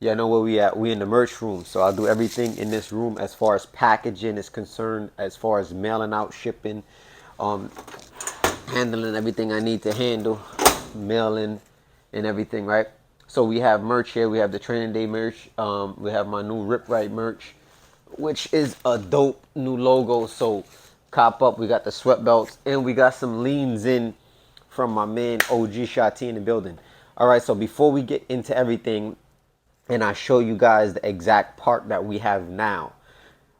Yeah, I know where we at. We in the merch room. So I'll do everything in this room as far as packaging is concerned, as far as mailing out, shipping, handling everything I need to handle, mailing and everything, right? So we have merch here. We have the training day merch. We have my new RipRight merch, which is a dope new logo. So cop up. We got the sweat belts and we got some leans in from my man 𝗏𝗏𝗏𝗏 in the building. All right, so before we get into everything and I show you guys the exact part that we have now,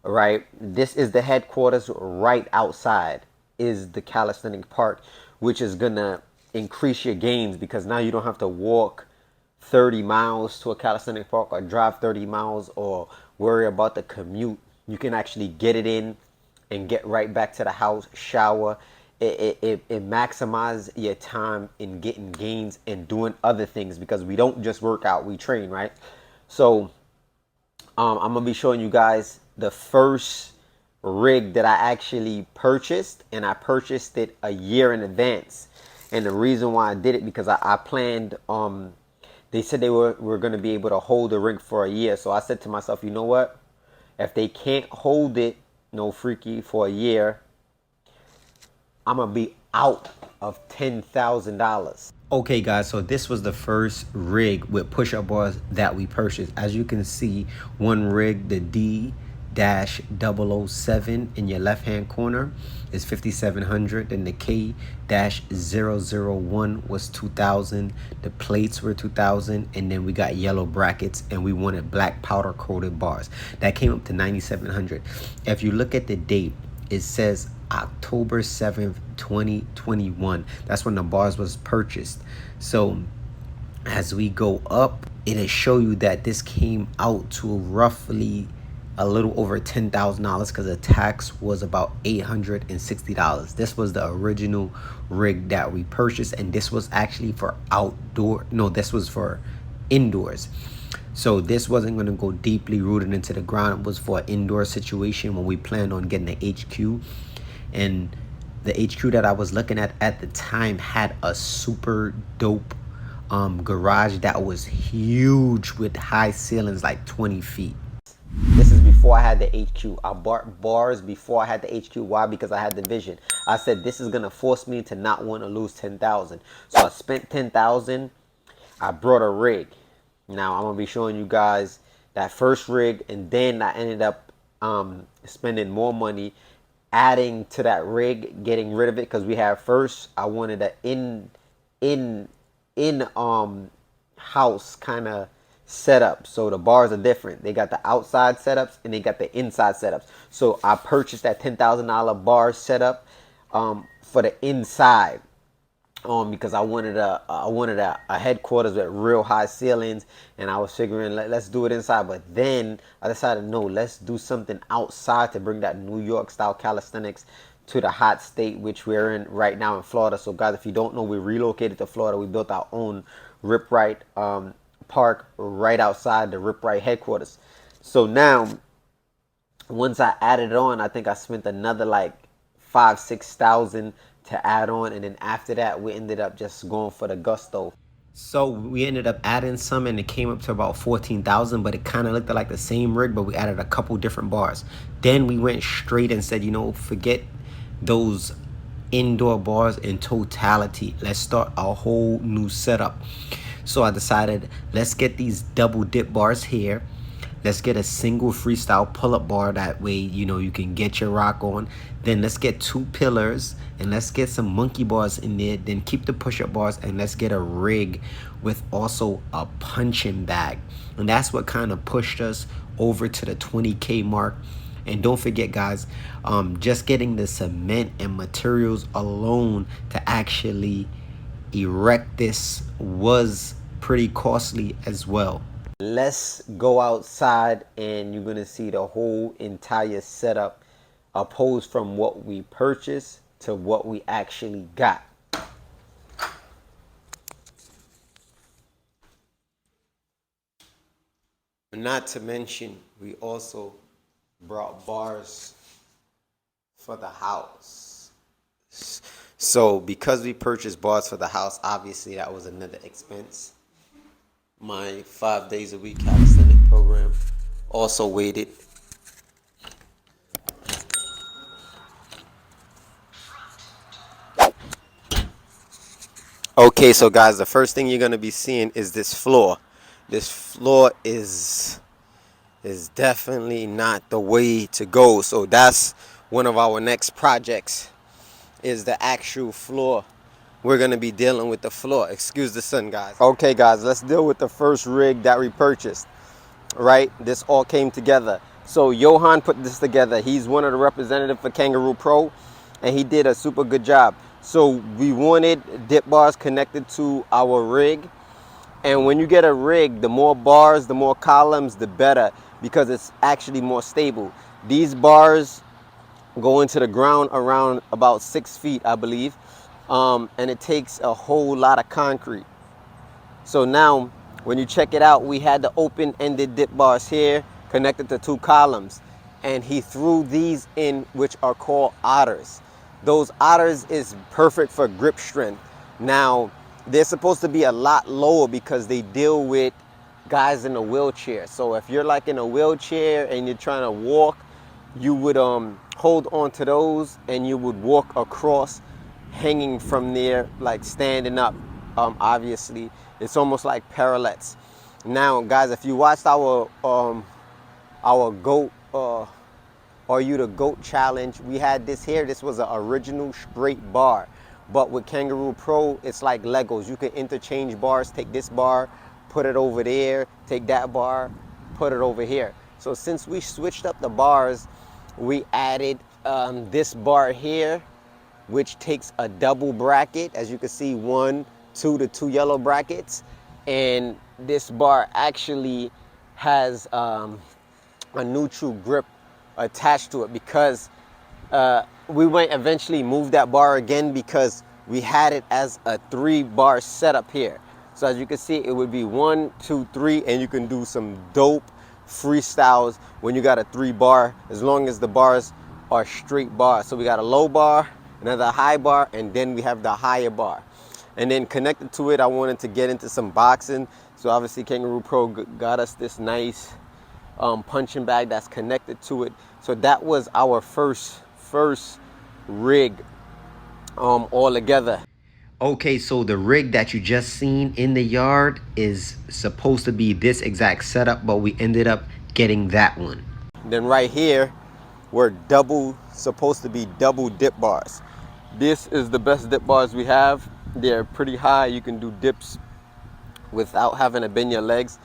all right, this is the headquarters. Right outside is the calisthenic park, which is gonna increase your gains because now you don't have to walk 30 miles to a calisthenic park or drive 30 miles or worry about the commute. You can actually get it in and get right back to the house, shower. It maximizes your time in getting gains and doing other things because we don't just work out, we train, right? So I'm gonna be showing you guys the first rig that I actually purchased, and I purchased it a year in advance. And the reason why I did it because I planned, they said they were going to be able to hold the rig for a year. So I said to myself, you know what? If they can't hold it, no freaky, for a year, I'm going to be out of $10,000. Okay, guys, so this was the first rig with push-up bars that we purchased. As you can see, one rig, the D-007 in your left-hand corner is $5,700, and the K-001 was $2,000. The plates were $2,000, and then we got yellow brackets, and we wanted black powder-coated bars. That came up to $9,700. If you look at the date, it says October 7th, 2021. That's when the bars was purchased. So as we go up, it'll show you that this came out to roughly a little over $10,000 because the tax was about $860. This was the original rig that we purchased, and this was actually for outdoor. No, this was for indoors. So this wasn't going to go deeply rooted into the ground. It was for an indoor situation when we planned on getting the HQ. And the HQ that I was looking at the time had a super dope garage that was huge with high ceilings, like 20 feet. This is before I had the HQ. I bought bars before I had the HQ. Why? Because I had the vision. I said this is going to force me to not want to lose $10,000. So I spent $10,000. I brought a rig. Now I'm going to be showing you guys that first rig, and then I ended up spending more money adding to that rig, getting rid of it because we had first I wanted an in house kind of setup. So the bars are different. They got the outside setups and they got the inside setups. So I purchased that $10,000 bar setup for the inside. Because I wanted a headquarters with real high ceilings, and I was figuring let's do it inside. But then I decided no, let's do something outside to bring that New York style calisthenics to the hot state which we're in right now in Florida. So guys, if you don't know, we relocated to Florida. We built our own RipRight park right outside the RipRight headquarters. So now once I added it on, I think I spent another like $5,000-6,000 to add on, and then after that we ended up just going for the gusto. So we ended up adding some, and it came up to about 14,000, but it kind of looked like the same rig, but we added a couple different bars. Then we went straight and said, you know, forget those indoor bars in totality. Let's start a whole new setup. So I decided, let's get these double dip bars here. Let's get a single freestyle pull-up bar. That way, you know, you can get your rock on. Then let's get 2 pillars and let's get some monkey bars in there. Then keep the push-up bars and let's get a rig with also a punching bag. And that's what kind of pushed us over to the 20K mark. And don't forget, guys, just getting the cement and materials alone to actually erect this was pretty costly as well. Let's go outside and you're gonna see the whole entire setup opposed from what we purchased to what we actually got. Not to mention, we also brought bars for the house. So because we purchased bars for the house, obviously that was another expense. My 5 days a week calisthenic program also waited. Okay, so guys, the first thing you're going to be seeing is this floor. This floor is definitely not the way to go. So that's one of our next projects, is the actual floor. We're going to be dealing with the floor. Excuse the sun, guys. Okay, guys, let's deal with the first rig that we purchased, right? This all came together. So Johan put this together. He's one of the representatives for Kangaroo Pro, and he did a super good job. So we wanted dip bars connected to our rig. And when you get a rig, the more bars, the more columns, the better, because it's actually more stable. These bars go into the ground around about 6 feet, I believe. And it takes a whole lot of concrete. So now when you check it out, we had the open-ended dip bars here connected to 2 columns, and he threw these in, which are called otters. Those otters is perfect for grip strength. Now they're supposed to be a lot lower because they deal with guys in a wheelchair. So if you're like in a wheelchair and you're trying to walk, you would hold on to those and you would walk across hanging from there, like standing up. Obviously it's almost like parallettes. Now guys, if you watched our goat Are You the GOAT challenge, we had this here. This was an original straight bar, but with Kangaroo Pro it's like Legos. You can interchange bars. Take this bar, put it over there, take that bar, put it over here. So since we switched up the bars, we added this bar here, which takes a double bracket. As you can see, 1, 2, the 2 yellow brackets. And this bar actually has a neutral grip attached to it, because we might eventually move that bar again, because we had it as a 3-bar setup here. So as you can see, it would be 1, 2, 3, and you can do some dope freestyles when you got a 3-bar, as long as the bars are straight bars. So we got a low bar, another high bar, and then we have the higher bar. And then connected to it, I wanted to get into some boxing. So obviously Kangaroo Pro got us this nice punching bag that's connected to it. So that was our first rig all together. Okay, so the rig that you just seen in the yard is supposed to be this exact setup, but we ended up getting that one. Then right here, we're supposed to be double dip bars. This is the best dip bars we have. They're pretty high. You can do dips without having to bend your legs.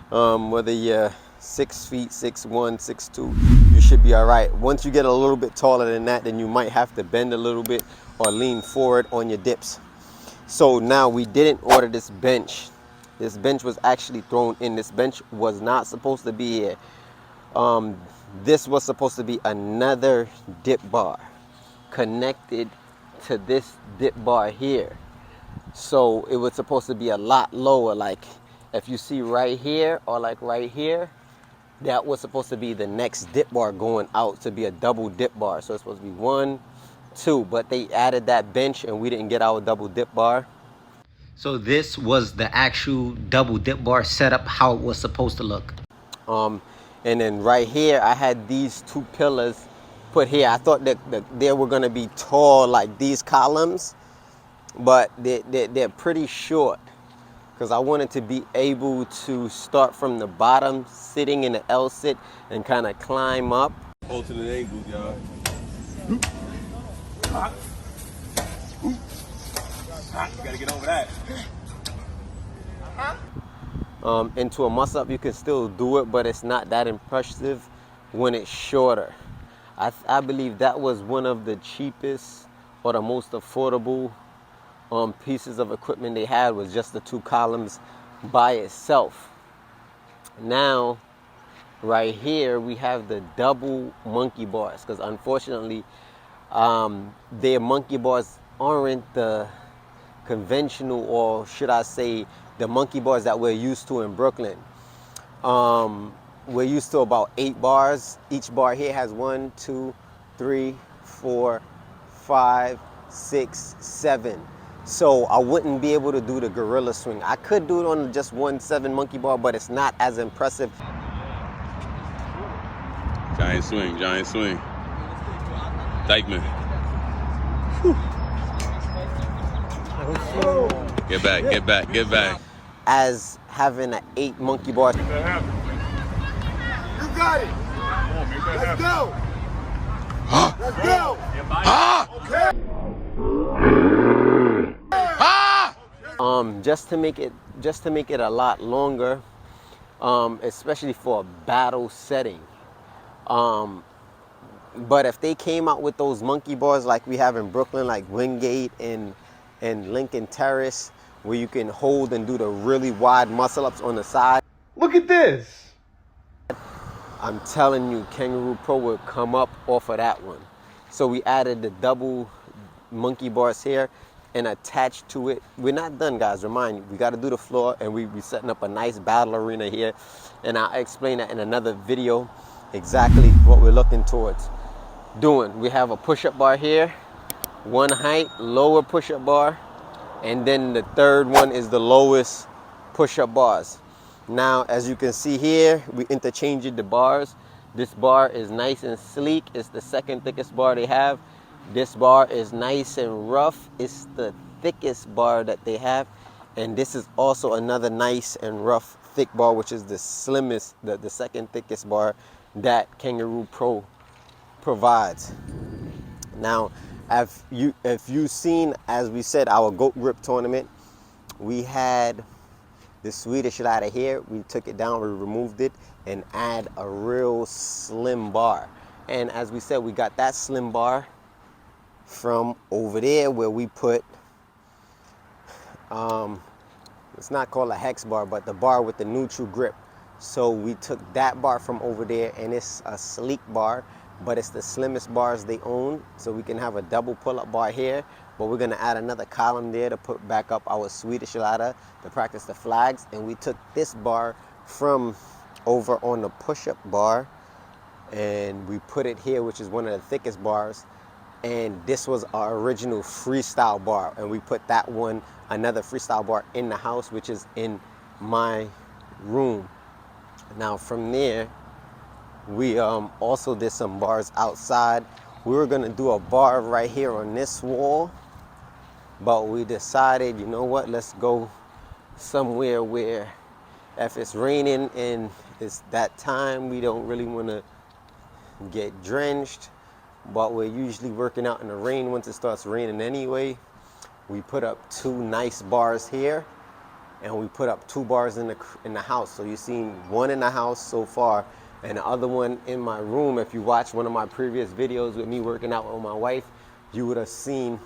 Whether you're 6 feet, 6'1", 6'2", you should be all right. Once you get a little bit taller than that, then you might have to bend a little bit or lean forward on your dips. So now we didn't order this bench. This bench was actually thrown in. This bench was not supposed to be here. This was supposed to be another dip bar connected to this dip bar here. So it was supposed to be a lot lower. Like if you see right here, or like right here, that was supposed to be the next dip bar going out to be a double dip bar. So it's supposed to be 1, 2, but they added that bench and we didn't get our double dip bar. So this was the actual double dip bar setup, how it was supposed to look. And then right here, I had these 2 pillars put here. I thought that they were gonna be tall like these columns, but they're pretty short. because I wanted to be able to start from the bottom, sitting in the L sit, and kind of climb up. Alternate angles, y'all. You gotta get over that. Into a muscle up, you can still do it, but it's not that impressive when it's shorter. I believe that was one of the cheapest or the most affordable pieces of equipment they had, was just the 2 columns by itself. Now, right here, we have the double monkey bars, because unfortunately, their monkey bars aren't the conventional, or should I say, the monkey bars that we're used to in Brooklyn. We're used to about 8 bars. Each bar here has 1, 2, 3, 4, 5, 6, 7. So I wouldn't be able to do the gorilla swing. I could do it on just 1 7 monkey bar, but it's not as impressive. Giant swing, giant swing. Dykeman. Get back, get back, get back. As having an 8 monkey bar. You got it. Let's go. Let's go. Okay. Just to make it a lot longer, especially for a battle setting. But if they came out with those monkey bars like we have in Brooklyn, like Wingate and Lincoln Terrace, where you can hold and do the really wide muscle ups on the side. Look at this. I'm telling you, Kangaroo Pro would come up off of that one. So we added the double monkey bars here and attached to it. We're not done, guys. Remind you, we got to do the floor, and we setting up a nice battle arena here. And I'll explain that in another video, exactly what we're looking towards doing. We have a push-up bar here, 1 height, lower push-up bar, and then the third one is the lowest push-up bars. Now, as you can see here, we interchanged the bars. This bar is nice and sleek. It's the second thickest bar they have. This bar is nice and rough. It's the thickest bar that they have. And this is also another nice and rough thick bar, which is the slimmest, the second thickest bar that Kangaroo Pro provides. Now, if you've seen, as we said, our goat grip tournament, we had the Swedish ladder here. We took it down, we removed it, and add a real slim bar. And as we said, we got that slim bar from over there where we put, it's not called a hex bar, but the bar with the neutral grip. So we took that bar from over there, and it's a sleek bar, but it's the slimmest bars they own. So we can have a double pull-up bar here, but we're gonna add another column there to put back up our Swedish ladder to practice the flags. And we took this bar from over on the push-up bar, and we put it here, which is one of the thickest bars. And this was our original freestyle bar, and we put that one, another freestyle bar, in the house, which is in my room. Now from there, we also did some bars outside. We were gonna do a bar right here on this wall, but we decided, you know what, let's go somewhere where if it's raining and it's that time, we don't really wanna get drenched, but we're usually working out in the rain once it starts raining anyway. We put up 2 nice bars here, and we put up 2 bars in the house. So you've seen 1 in the house so far, and the other one in my room. If you watched one of my previous videos with me working out with my wife, you would have seen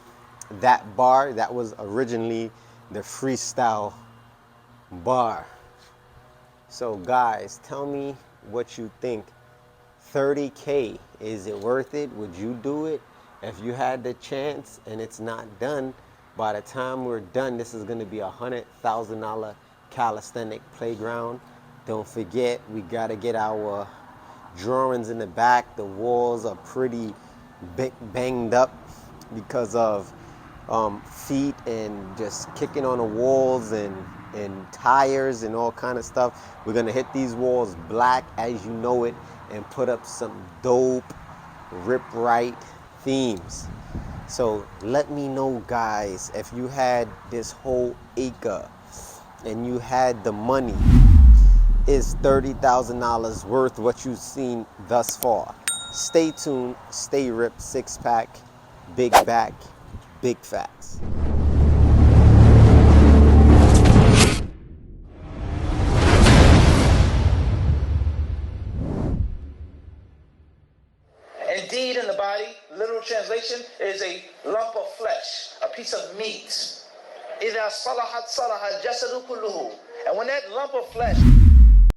that bar. That was originally the freestyle bar. So guys, tell me what you think. 30K, is it worth it? Would you do it if you had the chance and it's not done? By the time we're done, this is going to be a $100,000 calisthenic playground. Don't forget, we got to get our drawings in the back. The walls are pretty banged up because of feet and just kicking on the walls and tires and all kind of stuff. We're going to hit these walls black as you know it and put up some dope RipRight themes. So let me know, guys, if you had this whole acre and you had the money, is $30,000 worth what you've seen thus far? Stay tuned, stay ripped, six pack, big back, big facts. Indeed, in the body, literal translation, is a lump of flesh, a piece of meat. إِذَا صَلَحَتْ صَلَحَ الْجَسَدُ كُلُّهُ. And when that lump of flesh